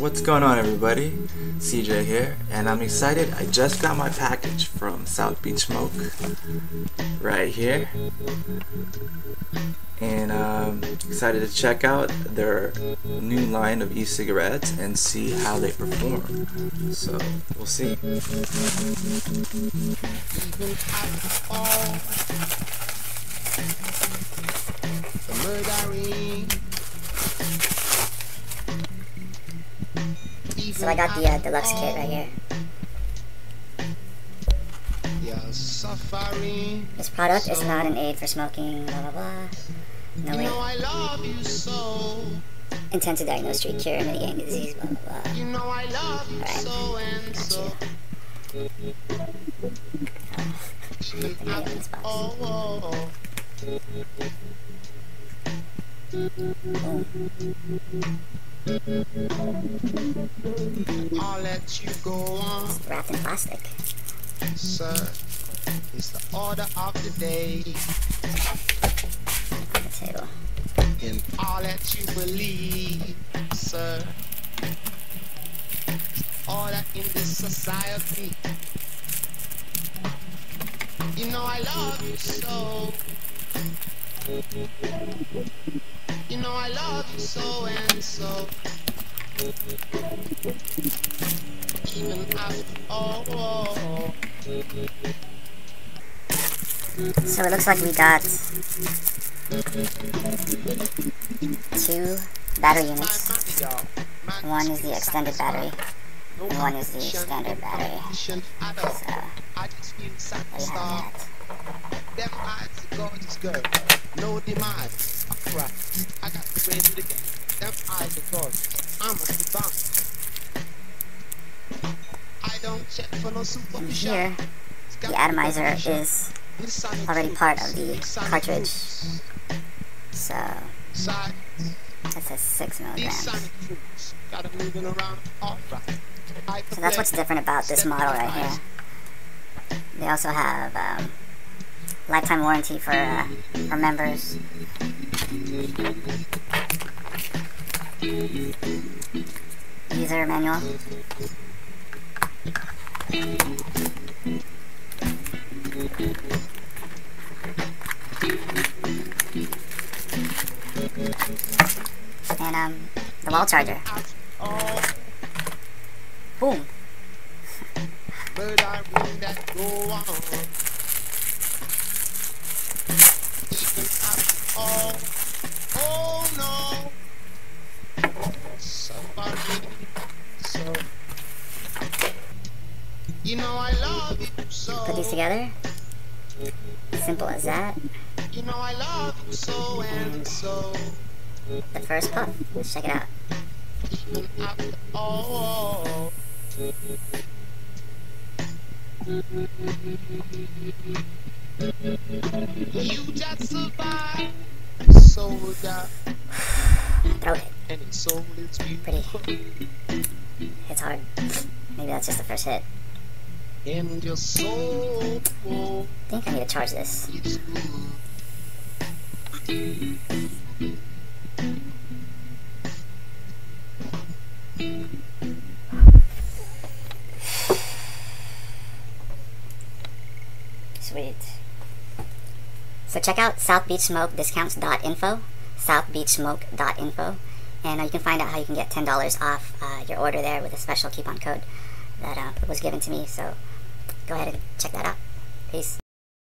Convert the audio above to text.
What's going on, everybody? CJ here, and I'm excited. I just got my package from South Beach Smoke right here, and I'm excited to check out their new line of e-cigarettes and see how they perform. So we'll see. So I got the deluxe kit right here. This product is not an aid for smoking, blah blah blah. No way. Intent to diagnose, treat, cure, mitigate disease, blah blah blah. Alright, got you. Put in this box. Boom. I'll let you go on. It's wrapped in plastic. Sir, it's the order of the day. On the table. And I'll let you believe, sir, it's the order in this society. You know I love you so. You know I love you so and so. Even after all. So it looks like we got 2 battery units. One is the extended battery, and one is the standard battery. So there you have that. Them eyes are gorgeous girl. No demise. Right. I got to raise it again. Them eyes are gorgeous. I must be bound. I don't check for no And here, the atomizer is already part of the cartridge. So that says 6 milligrams. So that's what's different about this model right here. They also have lifetime warranty for members. User manual. And the wall charger. Boom. But I ring that go on. Even after all. Oh no. Somebody so. You know I love you so. Put these together. Simple as that. You know I love you so and so. The first puff. Let's check it out. Even after all. You just survive. So that. Throat hit. And it's so it's Pretty. It's hard. Maybe that's just the first hit. And your soul. I think I need to charge this. Sweet. So check out southbeachsmokediscounts.info, southbeachsmoke.info, and you can find out how you can get $10 off your order there with a special coupon code that was given to me. So go ahead and check that out. Peace.